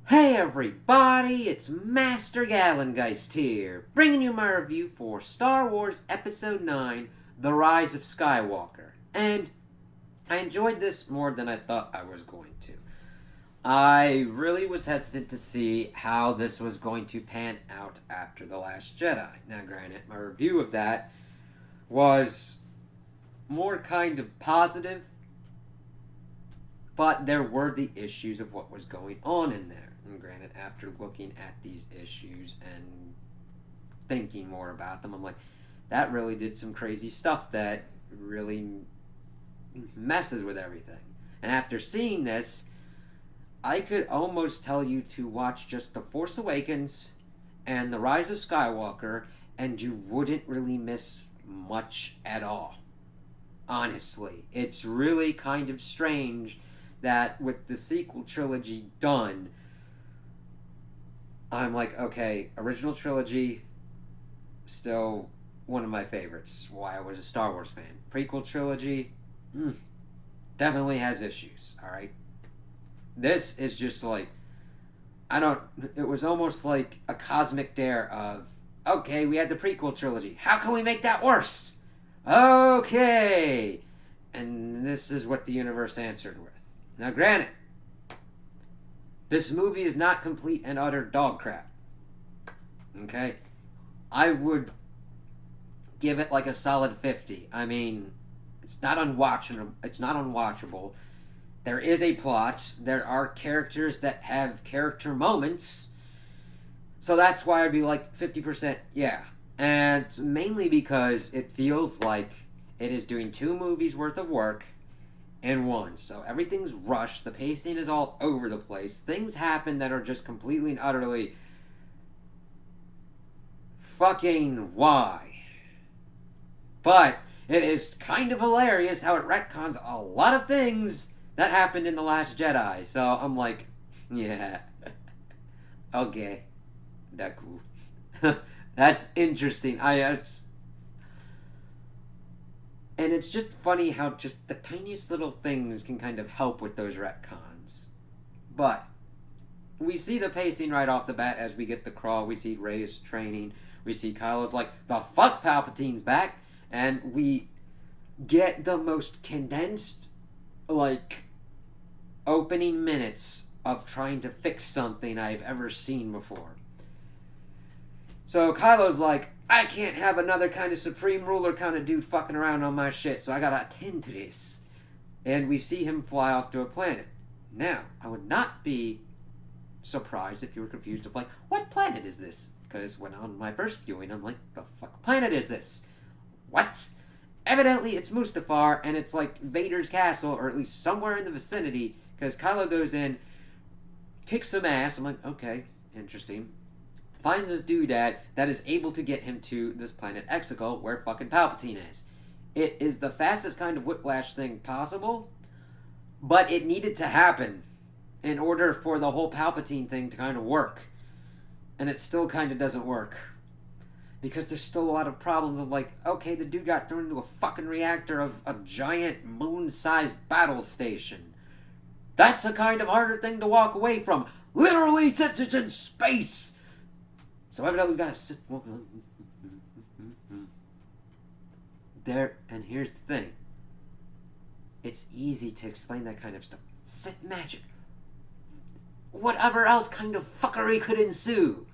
Hey everybody, it's Master Gallengeist here, bringing you my review for Star Wars Episode 9, The Rise of Skywalker. And I enjoyed this more than I thought I was going to. I really was hesitant to see how this was going to pan out after The Last Jedi. Now granted, my review of that was more kind of positive, but there were the issues of what was going on in there. And granted, after looking at these issues and thinking more about them, I'm like, that really did some crazy stuff that really messes with everything. And after seeing this, I could almost tell you to watch just The Force Awakens and The Rise of Skywalker, and you wouldn't really miss much at all. Honestly, it's really kind of strange that with the sequel trilogy done, I'm like, okay, original trilogy, still one of my favorites. Why I was a Star Wars fan. Prequel trilogy, definitely has issues, alright? This is just like, it was almost like a cosmic dare of, okay, we had the prequel trilogy. How can we make that worse? Okay. And this is what the universe answered with. Now, granted, this movie is not complete and utter dog crap. Okay? I would give it like a solid 50. I mean, it's not unwatchable. There is a plot. There are characters that have character moments. So that's why I'd be like 50%, yeah. And it's mainly because it feels like it is doing 2 movies worth of work in one. So everything's rushed. The pacing is all over the place. Things happen that are just completely and utterly fucking why. But it is kind of hilarious how it retcons a lot of things that happened in The Last Jedi. So I'm like, yeah. Okay. That cool. That's interesting. And it's just funny how just the tiniest little things can kind of help with those retcons. But we see the pacing right off the bat as we get the crawl. We see Rey's training. We see Kylo's like, the fuck, Palpatine's back. And we get the most condensed, like, opening minutes of trying to fix something I've ever seen before. So Kylo's like, I can't have another kind of supreme ruler kind of dude fucking around on my shit, so I gotta attend to this. And we see him fly off to a planet. Now, I would not be surprised if you were confused of like, what planet is this? Because when on my first viewing, I'm like, the fuck planet is this? What? Evidently, it's Mustafar, and it's like Vader's castle, or at least somewhere in the vicinity, because Kylo goes in, kicks some ass. I'm like, okay, interesting. Finds this doodad that is able to get him to this planet Exegol, where fucking Palpatine is. It is the fastest kind of whiplash thing possible, but it needed to happen in order for the whole Palpatine thing to kind of work. And it still kind of doesn't work. Because there's still a lot of problems of like, okay, the dude got thrown into a fucking reactor of a giant moon-sized battle station. That's a kind of harder thing to walk away from. Literally, since it's in space! So evidently we gotta sit there, and here's the thing. It's easy to explain that kind of stuff. Sith magic. Whatever else kind of fuckery could ensue.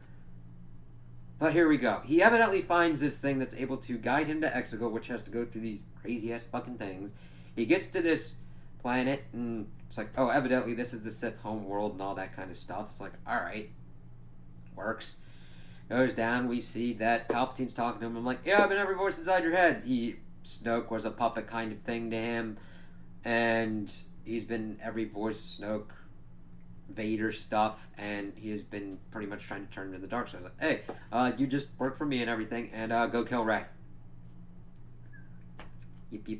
But here we go. He evidently finds this thing that's able to guide him to Exegol, which has to go through these crazy-ass fucking things. He gets to this planet, and it's like, oh, evidently this is the Sith home world and all that kind of stuff. It's like, alright. Works. Goes down, we see that Palpatine's talking to him. I'm like, yeah, I've been every voice inside your head. Snoke was a puppet kind of thing to him, and he's been every voice Snoke, Vader stuff, and he has been pretty much trying to turn him to the dark side. I was like, hey, you just work for me and everything, and go kill Rey. Yep, yep.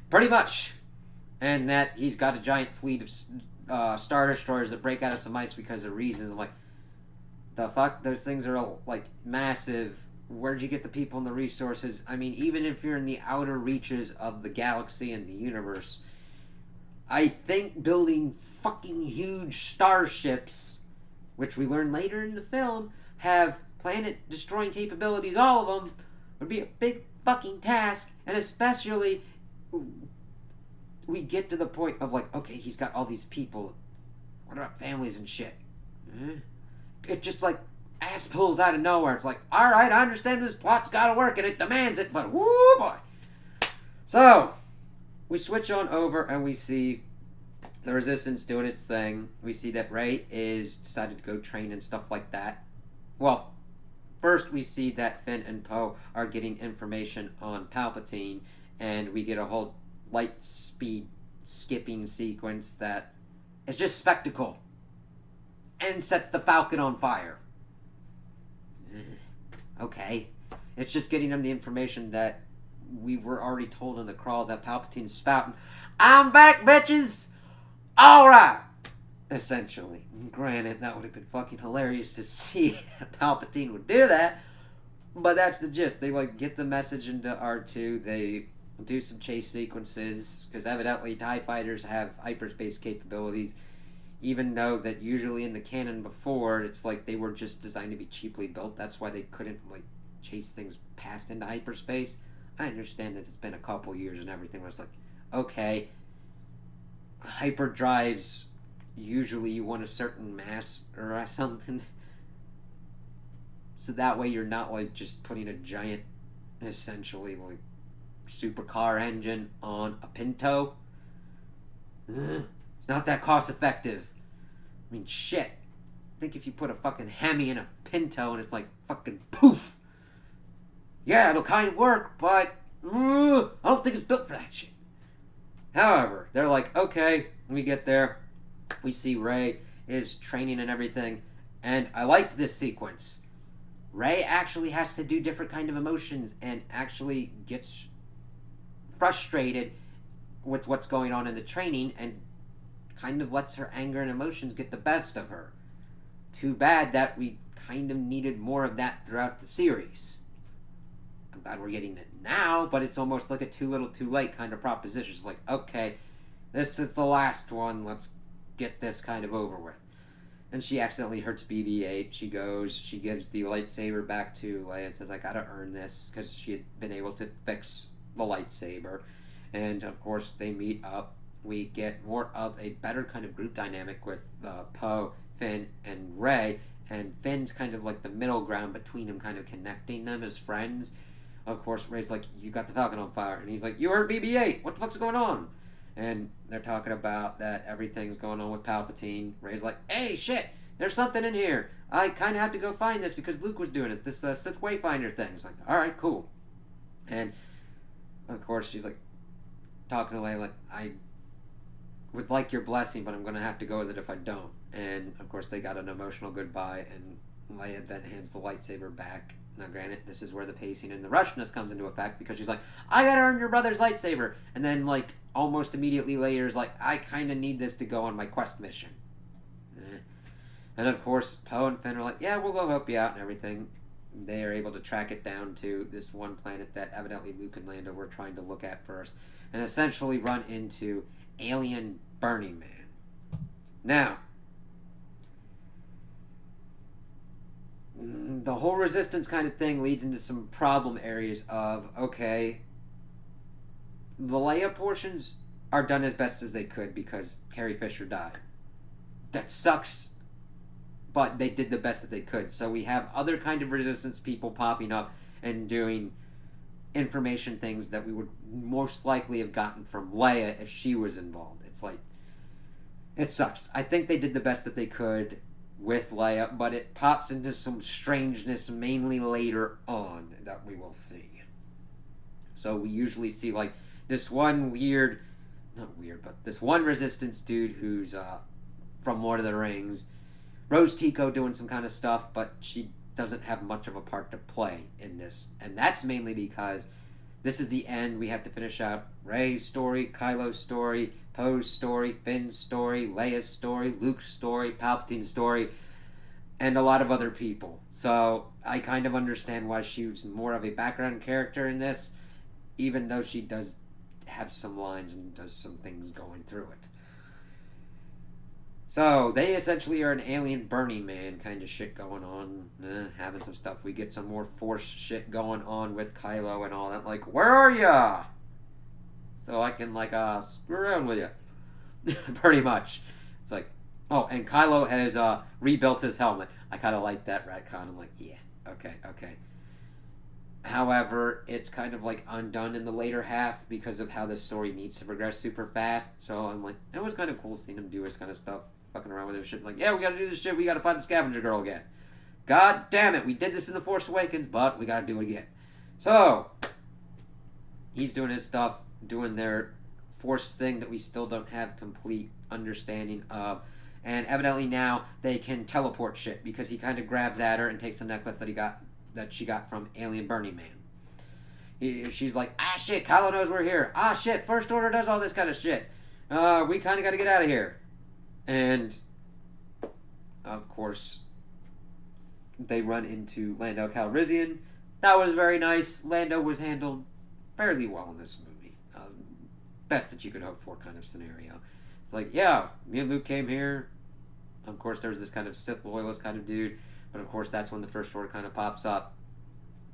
Pretty much. And that he's got a giant fleet of Star Destroyers that break out of some ice because of reasons. I'm like, the fuck? Those things are, like, massive. Where'd you get the people and the resources? I mean, even if you're in the outer reaches of the galaxy and the universe, I think building fucking huge starships which we learn later in the film have planet-destroying capabilities, all of them, would be a big fucking task, and especially we get to the point of like, okay, he's got all these people. What about families and shit? It's just like ass pulls out of nowhere. It's like, all right, I understand this plot's got to work and it demands it, but whoo boy. So we switch on over and we see the Resistance doing its thing. We see that Rey is decided to go train and stuff like that. Well, first we see that Finn and Poe are getting information on Palpatine, and we get a whole light speed skipping sequence that is just spectacle and sets the Falcon on fire. Okay. It's just getting them the information that we were already told in the crawl that Palpatine's spouting, "I'm back, bitches! Alright!" Essentially. Granted, that would have been fucking hilarious to see Palpatine would do that, but that's the gist. They, like, get the message into R2, they do some chase sequences, because evidently TIE fighters have hyperspace capabilities, even though that usually in the canon before, it's like they were just designed to be cheaply built. That's why they couldn't, like, chase things past into hyperspace. I understand that it's been a couple years and everything, but it's like, okay, hyperdrives, usually you want a certain mass or something, so that way you're not, like, just putting a giant, essentially, like, supercar engine on a Pinto. It's not that cost effective. I mean, shit. I think if you put a fucking Hemi in a Pinto and it's like fucking poof, yeah, it'll kind of work, but I don't think it's built for that shit. However, they're like, okay, we get there, we see Rey is training and everything, and I liked this sequence. Rey actually has to do different kind of emotions and actually gets frustrated with what's going on in the training and kind of lets her anger and emotions get the best of her. Too bad that we kind of needed more of that throughout the series. I'm glad we're getting it now, but it's almost like a too little too late kind of proposition. It's like, okay, this is the last one, let's get this kind of over with. And she accidentally hurts BB-8. She goes, she gives the lightsaber back to Leia and says, I gotta earn this, because she had been able to fix the lightsaber. And of course they meet up. We get more of a better kind of group dynamic with Poe, Finn, and Rey, and Finn's kind of like the middle ground between them, kind of connecting them as friends. Of course, Rey's like, you got the Falcon on fire, and he's like, you heard BB-8, what the fuck's going on? And they're talking about that everything's going on with Palpatine. Rey's like, hey, shit, there's something in here. I kind of have to go find this because Luke was doing it, this Sith Wayfinder thing. It's like, alright, cool. And of course, she's like, talking to Leia like, I would like your blessing, but I'm going to have to go with it if I don't. And of course they got an emotional goodbye, and Leia then hands the lightsaber back. Now granted, this is where the pacing and the rushness comes into effect, because she's like, I gotta earn your brother's lightsaber, and then like almost immediately later is like, I kind of need this to go on my quest mission. And of course Poe and Finn are like, yeah, we'll go help you out and everything. They are able to track it down to this one planet that evidently Luke and Lando were trying to look at first, and essentially run into alien Burning Man. Now, the whole Resistance kind of thing leads into some problem areas of, okay, the Leia portions are done as best as they could because Carrie Fisher died. That sucks, but they did the best that they could. So we have other kind of Resistance people popping up and doing information things that we would most likely have gotten from Leia if she was involved. It's like, it sucks. I think they did the best that they could with Leia, but it pops into some strangeness mainly later on that we will see. So we usually see like this one weird, not weird, but this one Resistance dude who's from Lord of the Rings, Rose Tico doing some kind of stuff, but she doesn't have much of a part to play in this. And that's mainly because this is the end. We have to finish out Rey's story, Kylo's story, Poe's story, Finn's story, Leia's story, Luke's story, Palpatine's story, and a lot of other people. So I kind of understand why she's more of a background character in this, even though she does have some lines and does some things going through it. So they essentially are an alien Burning Man kind of shit going on, having some stuff. We get some more Force shit going on with Kylo and all that. Like, where are ya? So I can screw around with you, pretty much. It's like, oh, and Kylo has rebuilt his helmet. I kind of like that retcon. I'm like, yeah, okay. However, it's kind of like undone in the later half because of how the story needs to progress super fast. So I'm like, it was kind of cool seeing him do this kind of stuff, fucking around with this shit. Like, yeah, we gotta do this shit. We gotta find the scavenger girl again. God damn it, we did this in The Force Awakens, but we gotta do it again. So, he's doing his stuff, doing their Force thing that we still don't have complete understanding of. And evidently now they can teleport shit because he kind of grabs at her and takes a necklace that she got from Alien Burning Man. She's like, ah shit, Kylo knows we're here. Ah shit, First Order does all this kind of shit. We kind of got to get out of here. And of course, they run into Lando Calrissian. That was very nice. Lando was handled fairly well in this movie. Best that you could hope for kind of scenario. It's like, yeah, me and Luke came here. Of course, there's this kind of Sith loyalist kind of dude. But of course, that's when the First Order kind of pops up,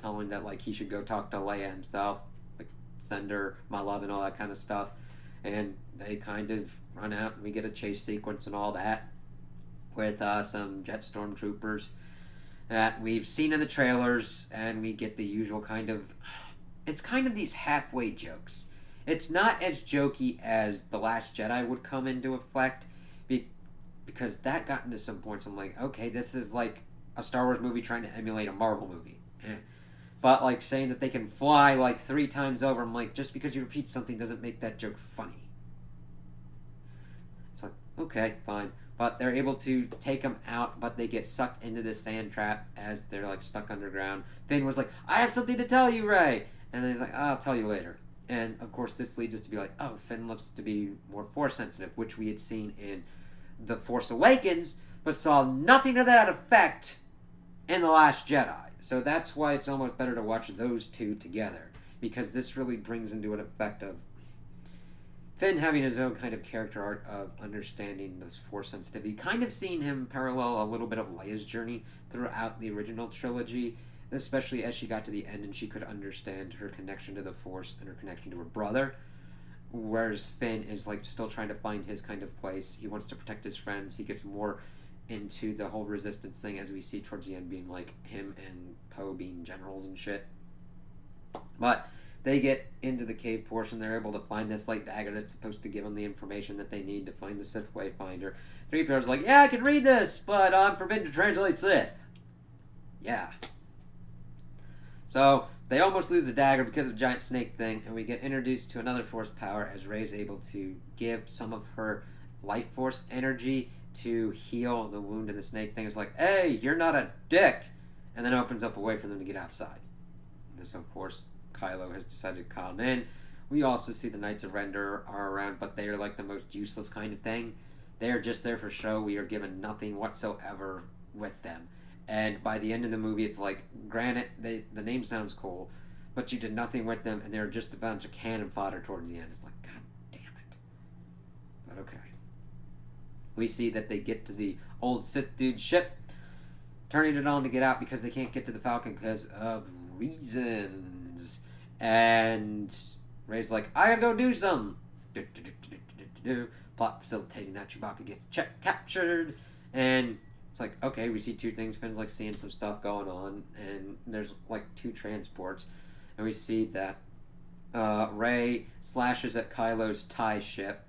telling that like he should go talk to Leia himself, like send her my love and all that kind of stuff. And they kind of run out, and we get a chase sequence and all that with some jet stormtroopers that we've seen in the trailers, and we get the usual kind of. It's kind of these halfway jokes. It's not as jokey as The Last Jedi would come into effect, because that got into some points. I'm like, okay, this is like a Star Wars movie trying to emulate a Marvel movie. But like saying that they can fly like 3 times over, I'm like, just because you repeat something doesn't make that joke funny. It's like, okay, fine. But they're able to take them out, but they get sucked into this sand trap as they're like stuck underground. Finn was like, I have something to tell you, Rey. And then he's like, I'll tell you later. And of course this leads us to be like, oh, Finn looks to be more Force sensitive, which we had seen in The Force Awakens, but saw nothing to that effect in The Last Jedi. So that's why it's almost better to watch those two together, because this really brings into an effect of Finn having his own kind of character arc of understanding this Force sensitivity, kind of seeing him parallel a little bit of Leia's journey throughout the original trilogy, especially as she got to the end and she could understand her connection to the Force and her connection to her brother. Whereas Finn is like still trying to find his kind of place. He wants to protect his friends. He gets more into the whole resistance thing, as we see towards the end, being like him and Poe being generals and shit. But they get into the cave portion. They're able to find this light dagger that's supposed to give them the information that they need to find the Sith Wayfinder. 3PO's like, yeah, I can read this, but I'm forbidden to translate Sith. Yeah. So they almost lose the dagger because of the giant snake thing, and we get introduced to another Force power as Rey's able to give some of her life force energy to heal the wound in the snake thing. It's like, hey, you're not a dick, and then opens up a way for them to get outside. This, of course, Kylo has decided to calm in. We also see the Knights of Render are around, but they are like the most useless kind of thing. They are just there for show. We are given nothing whatsoever with them. And by the end of the movie, it's like, granted, the name sounds cool, but you did nothing with them, and they're just a bunch of cannon fodder towards the end. It's like, god damn it. But okay. We see that they get to the old Sith dude ship, turning it on to get out because they can't get to the Falcon because of reasons. And Rey's like, I gotta go do something. Plot facilitating that Chewbacca gets captured. And it's like, okay, we see 2 things. Finn's like seeing some stuff going on, and there's like 2 transports. And we see that Rey slashes at Kylo's TIE ship,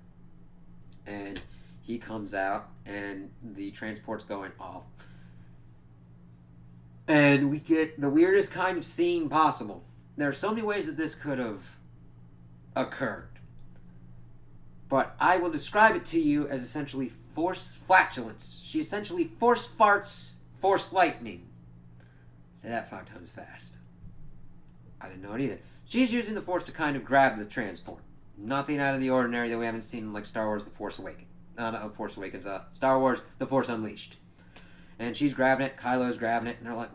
and he comes out, and the transport's going off. And we get the weirdest kind of scene possible. There are so many ways that this could have occurred. But I will describe it to you as essentially Force flatulence. She essentially Force farts, Force lightning. Say that 5 times fast. I didn't know it either. She's using the Force to kind of grab the transport. Nothing out of the ordinary that we haven't seen in like Star Wars The Force Awakens. Not Force Awakens, Star Wars The Force Unleashed. And she's grabbing it, Kylo's grabbing it, and they're like,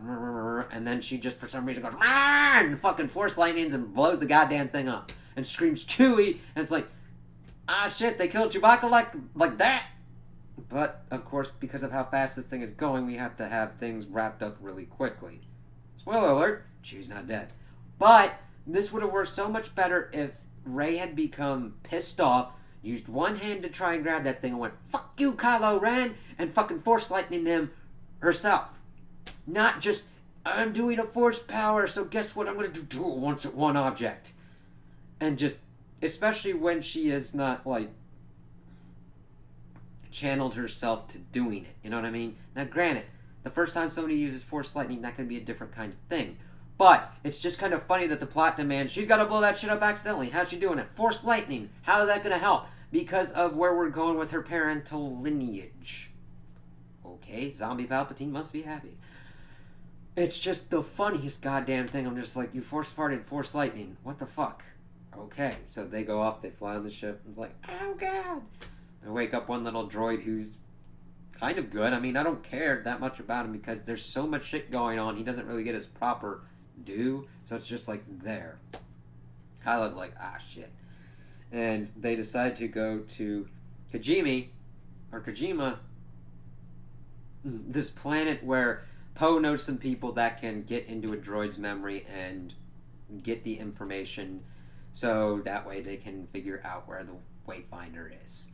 and then she just for some reason goes, and fucking Force lightnings and blows the goddamn thing up. And screams Chewie, and it's like, ah shit, they killed Chewbacca like that? But, of course, because of how fast this thing is going, we have to have things wrapped up really quickly. Spoiler alert, Chewie's not dead. But this would have worked so much better if Rey had become pissed off, used one hand to try and grab that thing, and went, "Fuck you, Kylo Ren," and fucking Force Lightning him herself. Not just, "I'm doing a Force power, so guess what I'm going to do once at one object." And just, especially when she is not, like, channeled herself to doing it. You know what I mean? Now, granted, the first time somebody uses Force Lightning, that can be a different kind of thing. But it's just kind of funny that the plot demands she's got to blow that shit up accidentally. How's she doing it? Force Lightning. How is that going to help? Because of where we're going with her parental lineage. Okay, zombie Palpatine must be happy. It's just the funniest goddamn thing. I'm just like, you force farted Force Lightning. What the fuck? Okay, so they go off, they fly on the ship, and it's like, oh god. They wake up one little droid who's kind of good. I mean, I don't care that much about him because there's so much shit going on, he doesn't really get his proper due, so it's just like there. Kylo's like, ah, shit. And they decide to go to Kojima, this planet where Poe knows some people that can get into a droid's memory and get the information, so that way they can figure out where the Wayfinder is.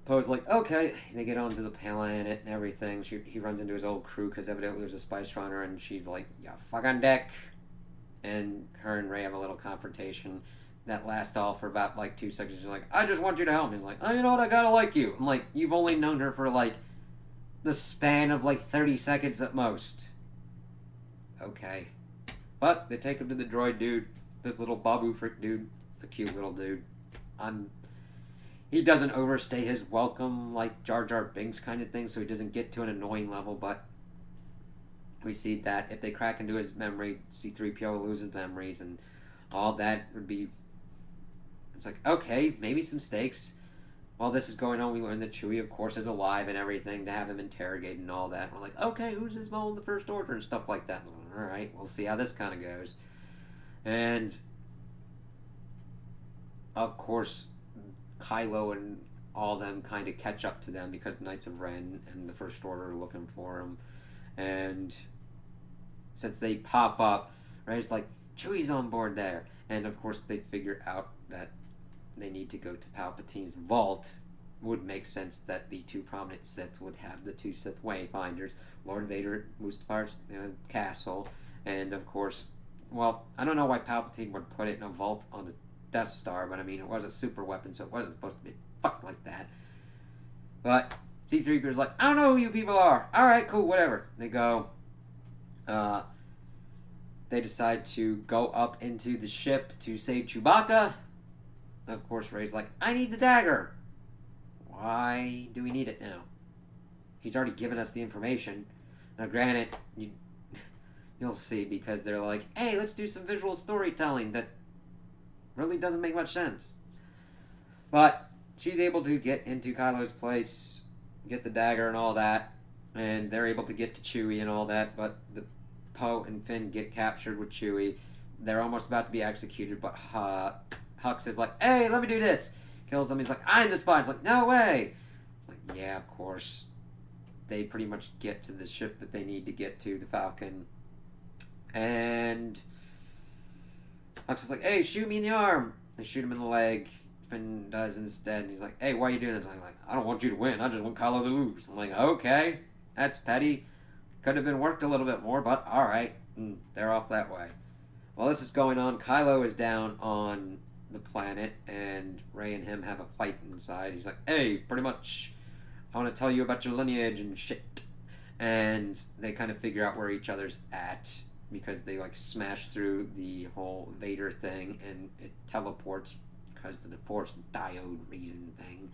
Poe's like, okay. They get onto the planet and everything. He runs into his old crew because evidently there's a spice runner, and she's like, yeah, fuck on deck. And her and Rey have a little confrontation that lasts all for about like 2 seconds. She's like, I just want you to help me. He's like, oh, you know what? I gotta like you. I'm like, you've only known her for like the span of like 30 seconds at most. Okay. But they take him to the droid dude. This little Babu Frick dude. It's a cute little dude. He doesn't overstay his welcome like Jar Jar Binks kind of thing, so he doesn't get to an annoying level, but we see that if they crack into his memory, C-3PO loses memories, and all that would be... It's like, okay, maybe some stakes. While this is going on, we learn that Chewie, of course, is alive and everything, to have him interrogated and all that. And we're like, okay, who's this Maul in the First Order and stuff like that. Alright, we'll see how this kind of goes. And, of course, Kylo and all them kind of catch up to them because the Knights of Ren and the First Order are looking for him. And since they pop up, Rey's like, Chewie's on board there. And of course they figure out that they need to go to Palpatine's vault. Would make sense that the two prominent Sith would have the two Sith Wayfinders. Lord Vader at Mustafar's castle. And of course, well, I don't know why Palpatine would put it in a vault on the Death Star, but I mean, it was a super weapon, so it wasn't supposed to be fucked like that. But C-3PO's like, I don't know who you people are. Alright, cool, whatever. They go, they decide to go up into the ship to save Chewbacca. Of course, Rey's like, I need the dagger. Why do we need it now? He's already given us the information. Now, granted, you'll see, because they're like, hey, let's do some visual storytelling that really doesn't make much sense. But she's able to get into Kylo's place, get the dagger and all that, and they're able to get to Chewie and all that, but the Poe and Finn get captured with Chewie. They're almost about to be executed, but Hux is like, hey, let me do this. Kills them. He's like, I'm the spy. It's like, no way. It's like, yeah, of course. They pretty much get to the ship that they need to get to, the Falcon. And Hux is like, hey, shoot me in the arm. They shoot him in the leg. Finn does instead. And he's like, hey, why are you doing this? I'm like, I don't want you to win. I just want Kylo to lose. I'm like, okay, that's petty. Could have been worked a little bit more, but alright. They're off that way. While this is going on, Kylo is down on the planet, and Rey and him have a fight inside. He's like, hey, pretty much, I want to tell you about your lineage and shit. And they kind of figure out where each other's at, because they like smash through the whole Vader thing, and it teleports because of the Force diode reason thing.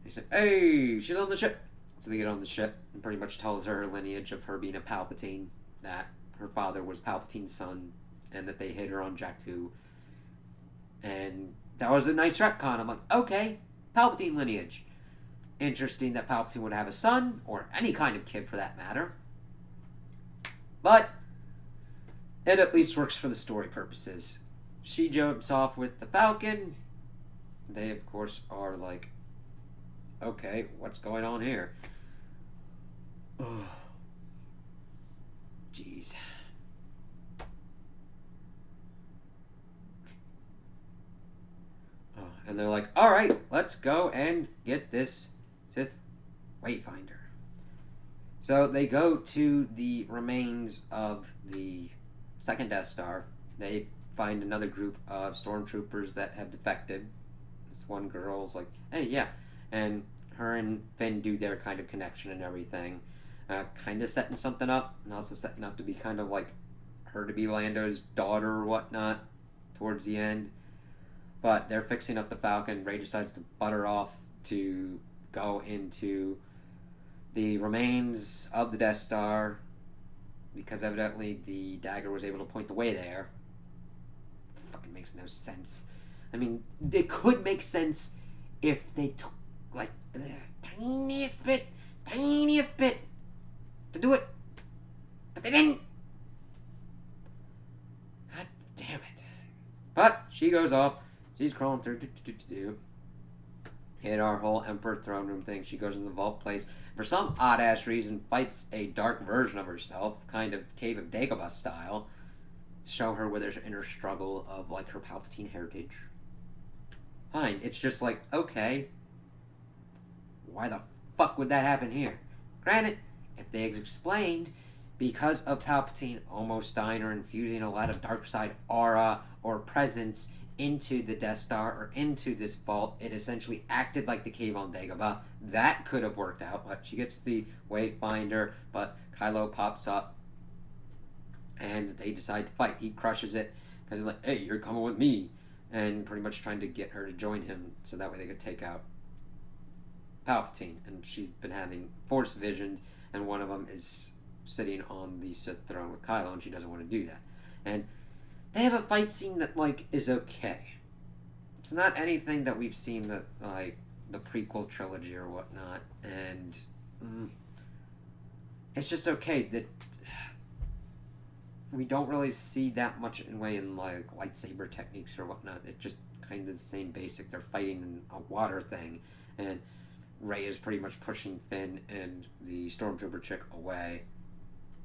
He's like, hey, she's on the ship. So they get on the ship and pretty much tells her lineage of her being a Palpatine, that her father was Palpatine's son, and that they hid her on Jakku. And that was a nice retcon. I'm like, okay, Palpatine lineage. Interesting that Palpatine would have a son, or any kind of kid for that matter. But it at least works for the story purposes. She jumps off with the Falcon. They, of course, are like okay, what's going on here? Oh, jeez. Oh, and they're like, all right, let's go and get this Sith Wayfinder. So they go to the remains of the second Death Star. They find another group of stormtroopers that have defected. This one girl's like, hey, yeah. And her and Finn do their kind of connection and everything. Kind of setting something up, and also setting up to be kind of like her to be Lando's daughter or whatnot towards the end. But they're fixing up the Falcon. Rey decides to butter off to go into the remains of the Death Star because evidently the dagger was able to point the way there. Fucking makes no sense. I mean, it could make sense if they took like the tiniest bit to do it, but they didn't. God damn it. But she goes off. She's crawling through. Hit our whole Emperor throne room thing. She goes in the vault place. For some odd ass reason, fights a dark version of herself, kind of Cave of Dagobah style. Show her with her inner struggle of like her Palpatine heritage. Fine. It's just like, okay, why the fuck would that happen here? Granted, if they had explained because of Palpatine almost dying or infusing a lot of dark side aura or presence into the Death Star or into this vault, it essentially acted like the cave on Dagobah. That could have worked out, but she gets the Wayfinder, but Kylo pops up and they decide to fight. He crushes it because he's like, hey, you're coming with me, and pretty much trying to get her to join him so that way they could take out Palpatine. And she's been having Force visions, and one of them is sitting on the Sith throne with Kylo, and she doesn't want to do that. And they have a fight scene that, like, is okay. It's not anything that we've seen that, like, the prequel trilogy or whatnot, and it's just okay that we don't really see that much in way in, like, lightsaber techniques or whatnot. It's just kind of the same basic. They're fighting in a water thing, and Rey is pretty much pushing Finn and the Stormtrooper chick away,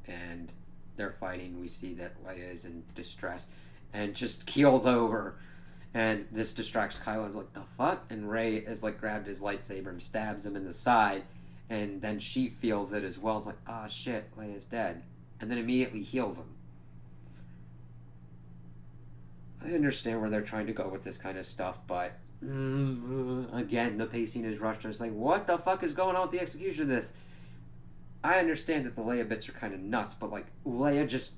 and they're fighting. We see that Leia is in distress and just keels over, and this distracts Kylo. Is like, the fuck? And Rey is like grabbed his lightsaber and stabs him in the side, and then she feels it as well. It's like, ah, shit, Leia's dead, and then immediately heals him. I understand where they're trying to go with this kind of stuff, but again, the pacing is rushed. I was like, what the fuck is going on with the execution of this? I understand that the Leia bits are kind of nuts, but like, Leia just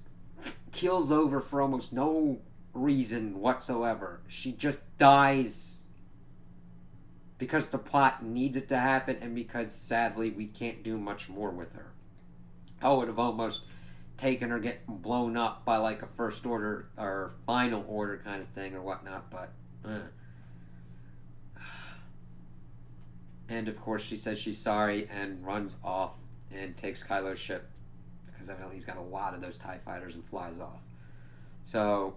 keels over for almost no reason whatsoever. She just dies because the plot needs it to happen, and because sadly we can't do much more with her. I would have almost taken her getting blown up by like a first order or final order kind of thing or whatnot, but and of course she says she's sorry and runs off and takes Kylo's ship because evidently he's got a lot of those TIE fighters and flies off. So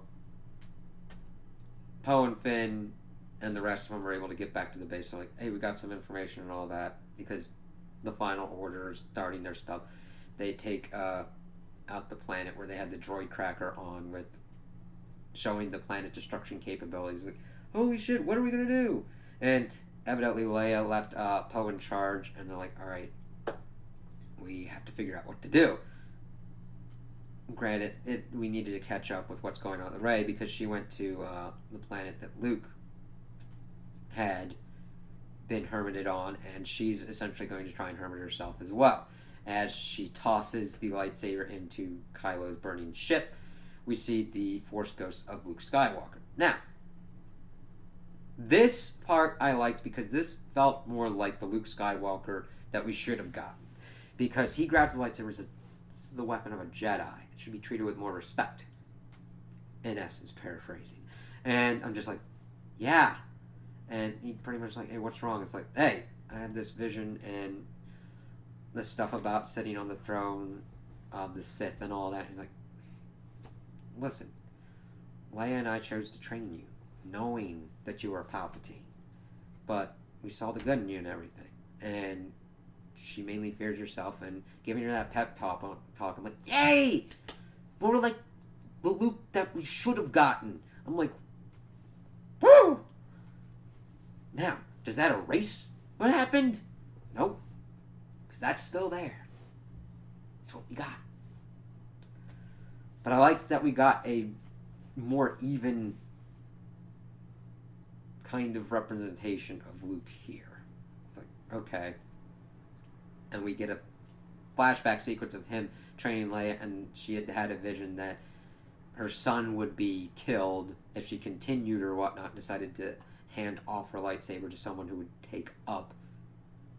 Poe and Finn and the rest of them are able to get back to the base. They're like, hey, we got some information and all that, because the final order is starting their stuff. They take out the planet where they had the droid cracker on, with showing the planet destruction capabilities. Like, holy shit, what are we gonna do? And evidently Leia left Poe in charge, and they're like, alright, we have to figure out what to do. Granted, we needed to catch up with what's going on with Rey, because she went to the planet that Luke had been hermited on, and she's essentially going to try and hermit herself as well. As she tosses the lightsaber into Kylo's burning ship, we see the Force ghost of Luke Skywalker. Now, this part I liked because this felt more like the Luke Skywalker that we should have gotten. Because he grabs the lightsaber and says, this is the weapon of a Jedi. It should be treated with more respect. In essence, paraphrasing. And I'm just like, yeah. And he pretty much like, hey, what's wrong? It's like, hey, I have this vision and the stuff about sitting on the throne of the Sith and all that. He's like, listen, Leia and I chose to train you, knowing that you were Palpatine. But we saw the good in you and everything. and she mainly fears herself, and giving her that pep talk, I'm like, yay! More like the Luke that we should have gotten. I'm like, woo! Now, does that erase what happened? Nope. Because that's still there. That's what we got. But I liked that we got a more even kind of representation of Luke here. It's like, okay. And we get a flashback sequence of him training Leia, and she had had a vision that her son would be killed if she continued or whatnot, and decided to hand off her lightsaber to someone who would take up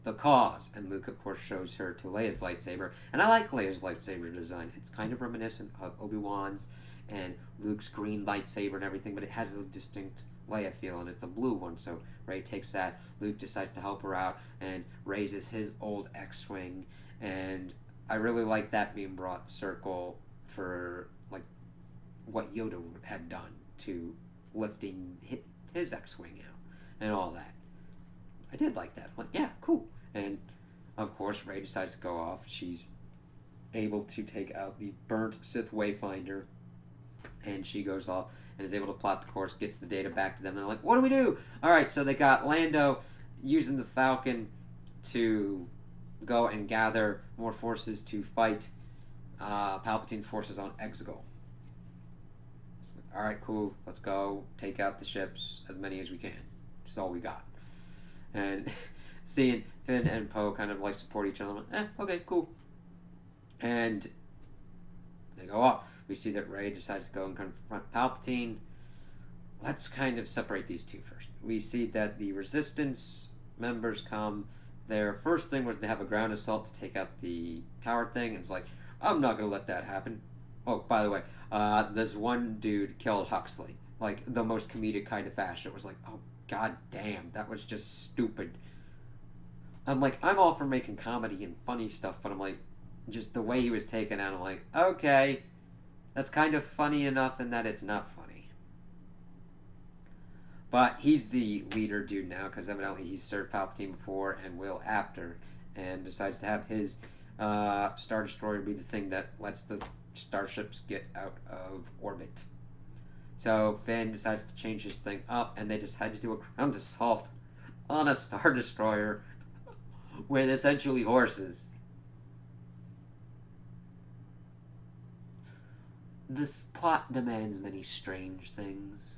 the cause. And Luke, of course, shows her to Leia's lightsaber. And I like Leia's lightsaber design. It's kind of reminiscent of Obi-Wan's and Luke's green lightsaber and everything, but it has a distinct Leia feel, and it's a blue one. So Rey takes that. Luke decides to help her out and raises his old X-Wing. And I really like that being brought circle for like what Yoda had done to lifting his X-Wing out and all that. I did like that. I'm like, yeah, cool. And of course, Rey decides to go off. She's able to take out the burnt Sith Wayfinder, and she goes off and is able to plot the course, gets the data back to them. And they're like, what do we do? All right, so they got Lando using the Falcon to go and gather more forces to fight Palpatine's forces on Exegol. Like, all right, cool. Let's go take out the ships, as many as we can. That's all we got. And seeing Finn and Poe kind of like support each other, I'm like, okay, cool. And they go off. We see that Rey decides to go and confront Palpatine. Let's kind of separate these two first. We see that the Resistance members come. Their first thing was to have a ground assault to take out the tower thing. And it's like, I'm not going to let that happen. Oh, by the way, this one dude killed Huxley. Like, the most comedic kind of fashion. It was like, oh, god damn, that was just stupid. I'm like, I'm all for making comedy and funny stuff, but I'm like, just the way he was taken out, I'm like, okay, that's kind of funny enough in that it's not funny. But he's the leader dude now, because evidently he's served Palpatine before and will after, and decides to have his Star Destroyer be the thing that lets the starships get out of orbit. So Finn decides to change his thing up, and they decide to do a ground assault on a Star Destroyer with essentially horses. This plot demands many strange things.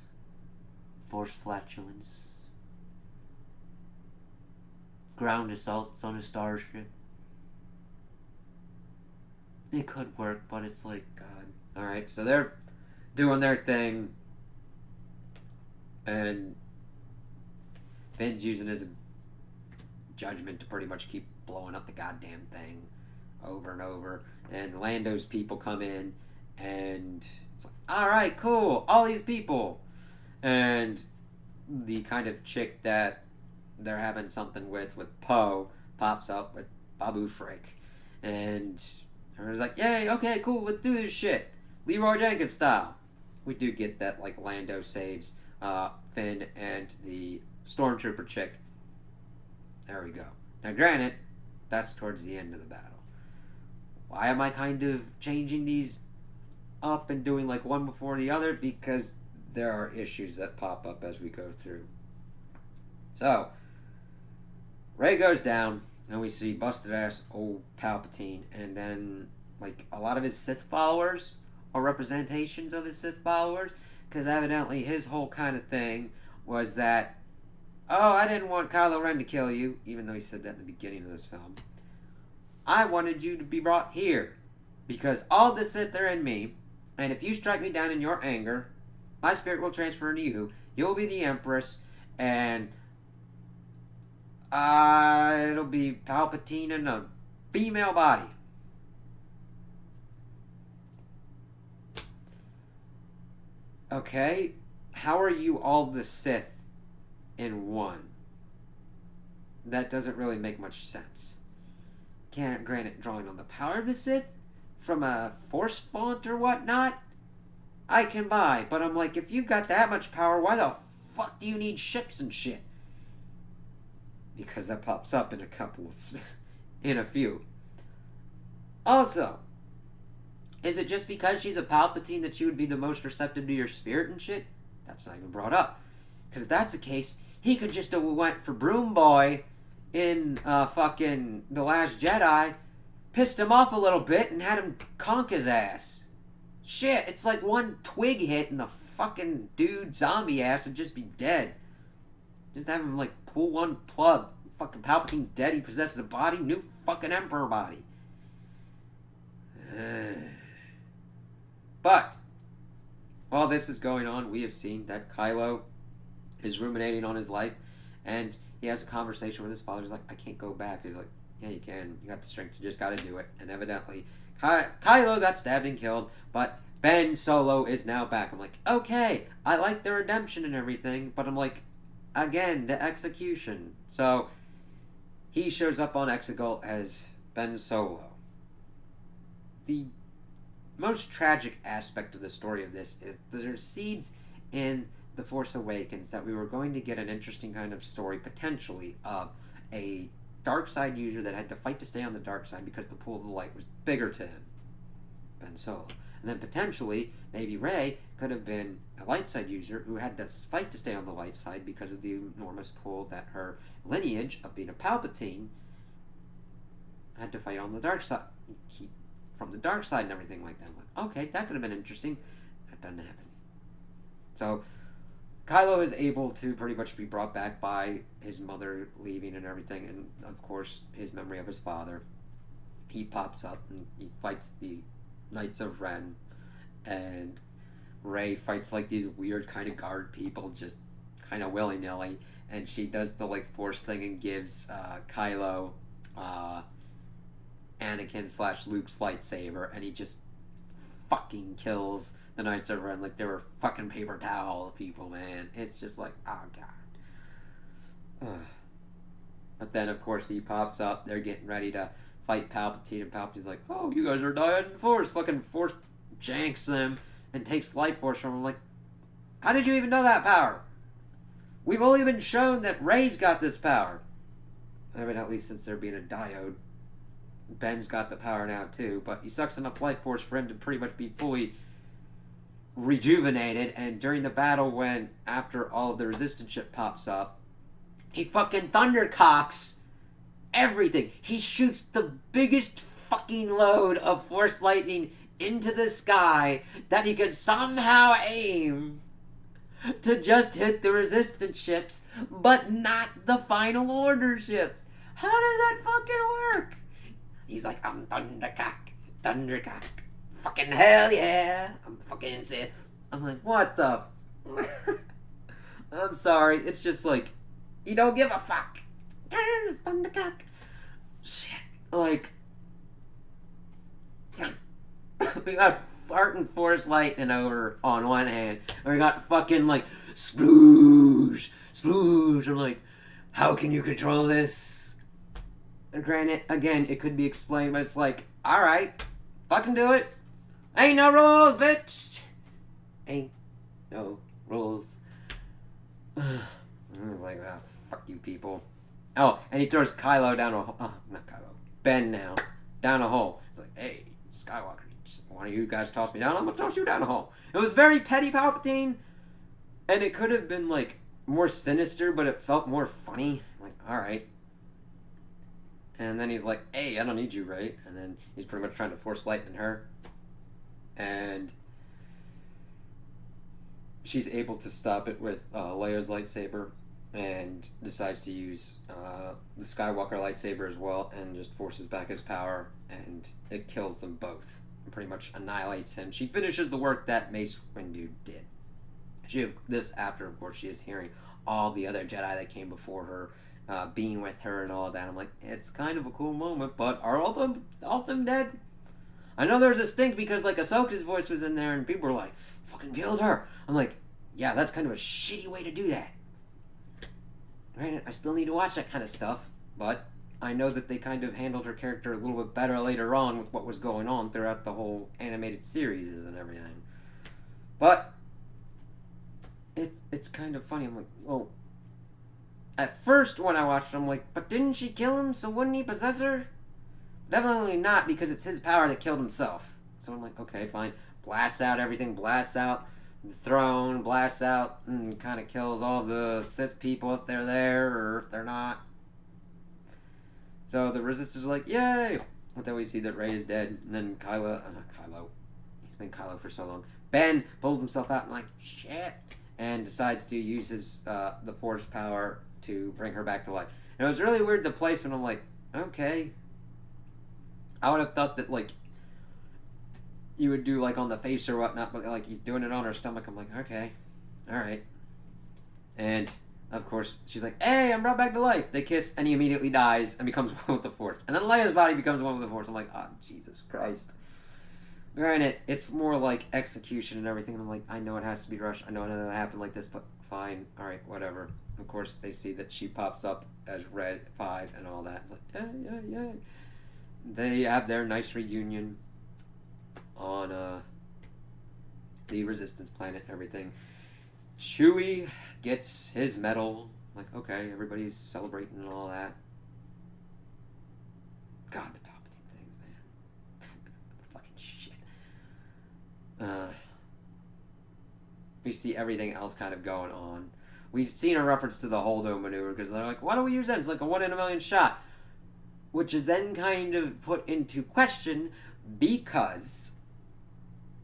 Force flatulence. Ground assaults on a starship. It could work, but it's like, God. Alright, so they're doing their thing, and Finn's using his judgment to pretty much keep blowing up the goddamn thing over and over, and Lando's people come in, and it's like, alright, cool, all these people, and the kind of chick that they're having something with Poe pops up with Babu Frick, and everyone's like, yay, okay, cool, let's do this shit, Leroy Jenkins style. We do get that, like, Lando saves Finn and the Stormtrooper chick. There we go. Now, granted, that's towards the end of the battle. Why am I kind of changing these up and doing, like, one before the other? Because there are issues that pop up as we go through. So, Rey goes down, and we see busted-ass old Palpatine, and then, like, a lot of his Sith followers or representations of his Sith followers, because evidently his whole kind of thing was that, oh, I didn't want Kylo Ren to kill you, even though he said that in the beginning of this film. I wanted you to be brought here, because all the Sith are in me, and if you strike me down in your anger, my spirit will transfer into you, you'll be the Empress, and it'll be Palpatine in a female body. Okay, how are you all the Sith in one? That doesn't really make much sense. Granted, drawing on the power of the Sith from a Force font or whatnot, I can buy. But I'm like, if you've got that much power, why the fuck do you need ships and shit? because that pops up in a couple in a few. Also, is it just because she's a Palpatine that she would be the most receptive to your spirit and shit? That's not even brought up. Because if that's the case, he could just have went for Broom Boy in fucking The Last Jedi, pissed him off a little bit, and had him conk his ass. Shit, it's like one twig hit and the fucking dude zombie ass would just be dead. Just have him like pull one plug. Fucking Palpatine's dead, he possesses a body, new fucking Emperor body. But while this is going on, we have seen that Kylo is ruminating on his life, and he has a conversation with his father. He's like, I can't go back. He's like, yeah, you can. You got the strength. You just got to do it. And evidently, Kylo got stabbed and killed, but Ben Solo is now back. I'm like, okay, I like the redemption and everything, but I'm like, again, the execution. So he shows up on Exegol as Ben Solo. The most tragic aspect of the story of this is there's seeds in The Force Awakens that we were going to get an interesting kind of story, potentially, of a dark side user that had to fight to stay on the dark side because the pool of the light was bigger to him, Ben Solo. And then potentially, maybe Rey could have been a light side user who had to fight to stay on the light side because of the enormous pull that her lineage of being a Palpatine had to fight on the dark side, keep from the dark side and everything like that. I'm like, okay, that could have been interesting. That doesn't happen. So Kylo is able to pretty much be brought back by his mother leaving and everything, and of course his memory of his father. He pops up and he fights the Knights of Ren, and Rey fights like these weird kind of guard people just kind of willy-nilly, and she does the like Force thing and gives Kylo Anakin / Luke's lightsaber, and he just fucking kills the Knights of Ren like they were fucking paper towel people, man. It's just like, oh god. But then of course he pops up, they're getting ready to fight Palpatine, and Palpatine's like, oh, you guys are dying in Force. Fucking Force janks them and takes life force from them. Like, how did you even know that power? We've only been shown that Rey's got this power. I mean, at least since there being a diode. Ben's got the power now too, but he sucks enough life force for him to pretty much be fully rejuvenated, and during the battle when, after all of the resistance ship pops up, he fucking thundercocks everything. He shoots the biggest fucking load of force lightning into the sky that he could somehow aim to just hit the resistance ships, but not the final order ships. How does that fucking work? He's like, I'm Thundercock, fucking hell yeah, I'm fucking Sith. I'm like, what the? I'm sorry, it's just like, you don't give a fuck. Thundercock. Shit. Like, we got farting Force lightning over on one hand, and we got fucking like, sploosh, sploosh. I'm like, how can you control this? And granted, again, it could be explained, but it's like, alright, fucking do it. Ain't no rules, bitch. Ain't no rules. I was like, ah, fuck you people. Oh, and he throws Kylo down a hole. Oh, not Kylo. Ben now. Down a hole. He's like, hey, Skywalker, one of you guys toss me down, I'm gonna toss you down a hole. It was very petty Palpatine, and it could have been, like, more sinister, but it felt more funny. Like, alright. And then he's like, hey, I don't need you, right? And then he's pretty much trying to force lightning her. And she's able to stop it with Leia's lightsaber, and decides to use the Skywalker lightsaber as well, and just forces back his power, and it kills them both. And pretty much annihilates him. She finishes the work that Mace Windu did. This after, of course, she is hearing all the other Jedi that came before her, being with her and all that. I'm like, it's kind of a cool moment, but are all of them dead? I know there's a stink because, like, Ahsoka's voice was in there and people were like, fucking killed her. I'm like, yeah, that's kind of a shitty way to do that. Right? I still need to watch that kind of stuff, but I know that they kind of handled her character a little bit better later on with what was going on throughout the whole animated series and everything. But it's kind of funny. I'm like, well, at first when I watched it, I'm like, but didn't she kill him, so wouldn't he possess her? Definitely not, because it's his power that killed himself. So I'm like, okay, fine. Blasts out everything, blasts out the throne, blasts out, and kind of kills all the Sith people if they're there, or if they're not. So the Resistors are like, yay! But then we see that Rey is dead, and then not Kylo, he's been Kylo for so long. Ben pulls himself out and like, shit, and decides to use his, the Force power to bring her back to life. And it was really weird, the placement. I'm like, okay. I would have thought that, like, you would do, like, on the face or whatnot, but, like, he's doing it on her stomach. I'm like, okay, alright. And, of course, she's like, hey, I'm brought back to life. They kiss, and he immediately dies and becomes one with the Force. And then Leia's body becomes one with the Force. I'm like, oh, Jesus Christ. Granted, it's more like execution and everything. And I'm like, I know it has to be rushed. I know it doesn't happen like this, but fine. Alright, whatever. Of course, they see that she pops up as Red 5 and all that. It's like, yeah. They have their nice reunion on the Resistance planet and everything. Chewie gets his medal. Like, okay, everybody's celebrating and all that. God, the Palpatine things, man. Fucking shit. We see everything else kind of going on. We've seen a reference to the Holdo maneuver, because they're like, why don't we use that? It's like a 1 in a million shot. Which is then kind of put into question because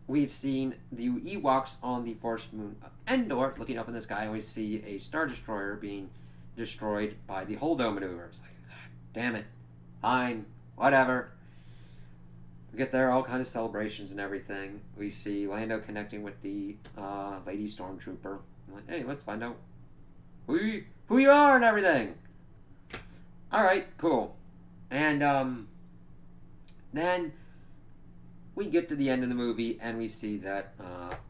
we've seen the Ewoks on the Force moon of Endor looking up in the sky, and we see a Star Destroyer being destroyed by the Holdo maneuver. It's like, God damn it. Fine. Whatever. We get there, all kind of celebrations and everything. We see Lando connecting with the Lady Stormtrooper. I'm like, hey, let's find out who you are and everything. Alright, cool. And then we get to the end of the movie, and we see that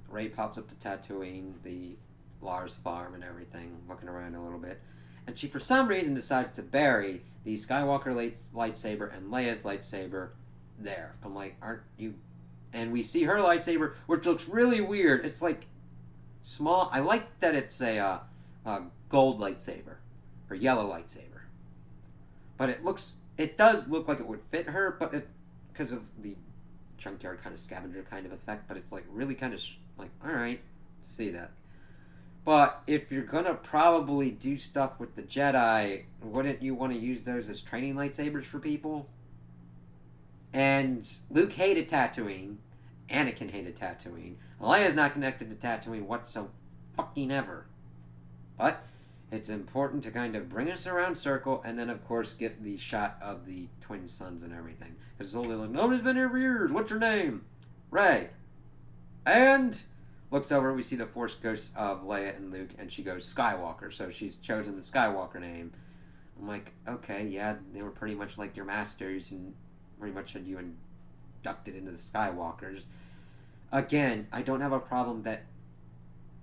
Rey pops up to Tatooine, the Lars farm and everything, looking around a little bit. And she, for some reason, decides to bury the Skywalker lightsaber and Leia's lightsaber there. I'm like, aren't you... And we see her lightsaber, which looks really weird. It's like small. I like that it's a gold lightsaber, or yellow lightsaber. But it does look like it would fit her, but because of the junkyard kind of scavenger kind of effect, but it's like really kind of like, alright, see that. But if you're gonna probably do stuff with the Jedi, wouldn't you want to use those as training lightsabers for people? And Luke hated Tatooine. Anakin hated Tatooine. Leia's not connected to Tatooine whatsoever. But it's important to kind of bring us around circle, and then, of course, get the shot of the twin sons and everything. Because it's only like, nobody's been here for years. What's your name? Rey. And looks over, we see the Force ghosts of Leia and Luke, and she goes Skywalker. So she's chosen the Skywalker name. I'm like, okay, yeah, they were pretty much like your masters, and pretty much had you inducted into the Skywalkers. Again, I don't have a problem that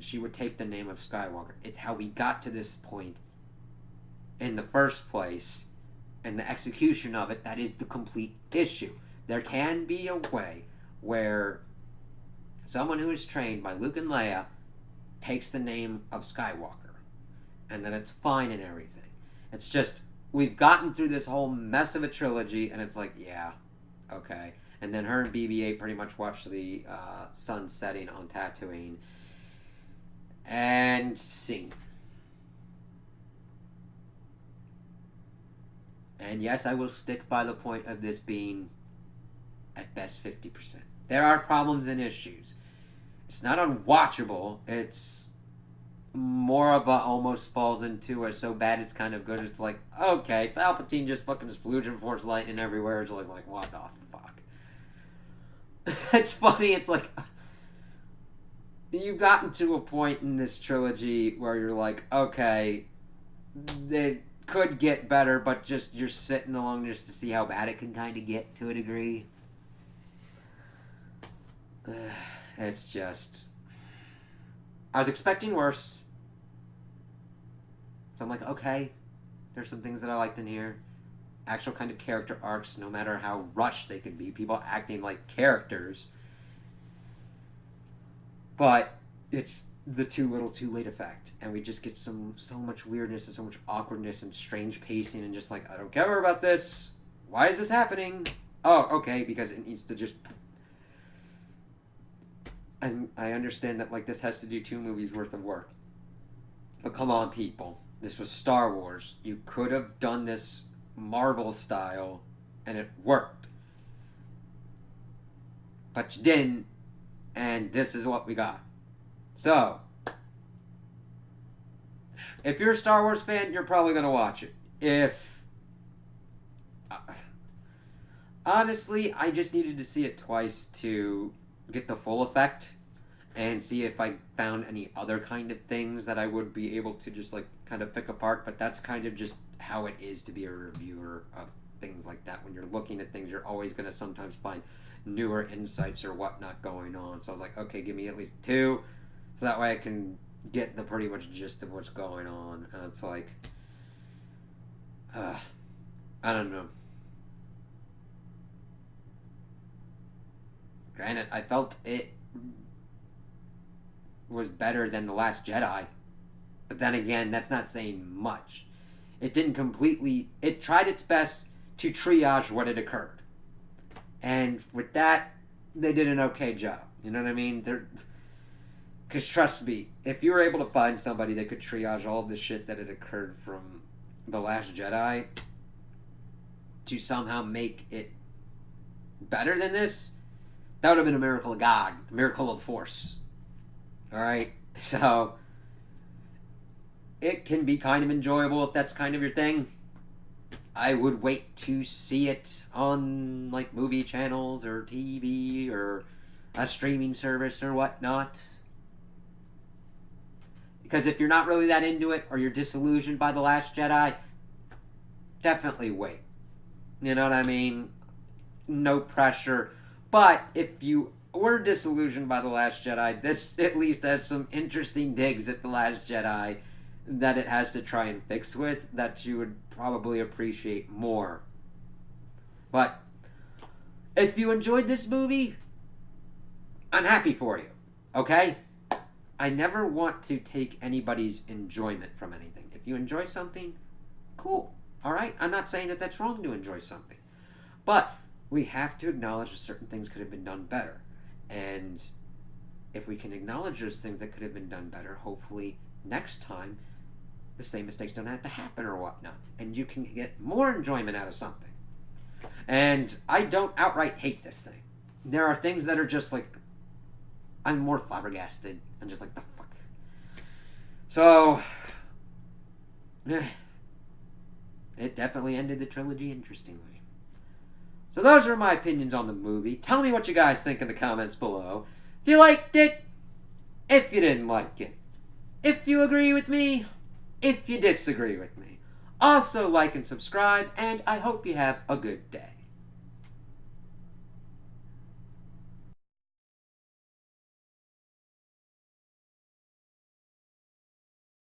she would take the name of Skywalker. It's how we got to this point in the first place, and the execution of it that is the complete issue. There can be a way where someone who is trained by Luke and Leia takes the name of Skywalker, and then it's fine and everything. It's just, we've gotten through this whole mess of a trilogy, and it's like, yeah, okay. And then her and BB-8 pretty much watch the sun setting on Tatooine. And scene. And yes, I will stick by the point of this being at best 50%. There are problems and issues. It's not unwatchable. It's more of a almost falls into a so bad it's kind of good. It's like, okay, Palpatine just fucking splooge Force lightning everywhere. It's always like, what the fuck? It's funny. It's like, you've gotten to a point in this trilogy where you're like, okay, it could get better, but just you're sitting along just to see how bad it can kind of get to a degree. It's just, I was expecting worse. So I'm like, okay, there's some things that I liked in here. Actual kind of character arcs, no matter how rushed they could be. People acting like characters. But it's the too little too late effect, and we just get so much weirdness and so much awkwardness and strange pacing, and just like, I don't care about this. Why is this happening? Oh, okay, because it needs to just... And I understand that, like, this has to do 2 movies worth of work. But come on, people. This was Star Wars. You could have done this Marvel style, and it worked. But you didn't, and this is what we got. So, if you're a Star Wars fan, you're probably going to watch it. If... honestly, I just needed to see it twice to get the full effect and see if I found any other kind of things that I would be able to just, like, kind of pick apart. But that's kind of just how it is to be a reviewer of things like that. When you're looking at things, you're always going to sometimes find newer insights or whatnot going on. So I was like, okay, give me at least 2, so that way I can get the pretty much gist of what's going on. And it's like, I don't know. Granted, I felt it was better than The Last Jedi. But then again, that's not saying much. It didn't completely... It tried its best to triage what had occurred. And with that, they did an okay job. You know what I mean? Because trust me, if you were able to find somebody that could triage all of the shit that had occurred from The Last Jedi to somehow make it better than this, that would have been a miracle of God. A miracle of the Force. Alright? So, it can be kind of enjoyable if that's kind of your thing. I would wait to see it on, like, movie channels or TV or a streaming service or whatnot. Because if you're not really that into it or you're disillusioned by The Last Jedi, definitely wait. You know what I mean? No pressure. But if you were disillusioned by The Last Jedi, this at least has some interesting digs at The Last Jedi that it has to try and fix with that you would probably appreciate more. But if you enjoyed this movie, I'm happy for you. Okay? I never want to take anybody's enjoyment from anything. If you enjoy something, cool. Alright? I'm not saying that that's wrong to enjoy something. But we have to acknowledge that certain things could have been done better. And if we can acknowledge those things that could have been done better, hopefully next time the same mistakes don't have to happen or whatnot. And you can get more enjoyment out of something. And I don't outright hate this thing. There are things that are just like, I'm more flabbergasted. I'm just like, the fuck. So, it definitely ended the trilogy interestingly. So those are my opinions on the movie. Tell me what you guys think in the comments below. If you liked it, if you didn't like it, if you agree with me, if you disagree with me. Also like and subscribe, and I hope you have a good day.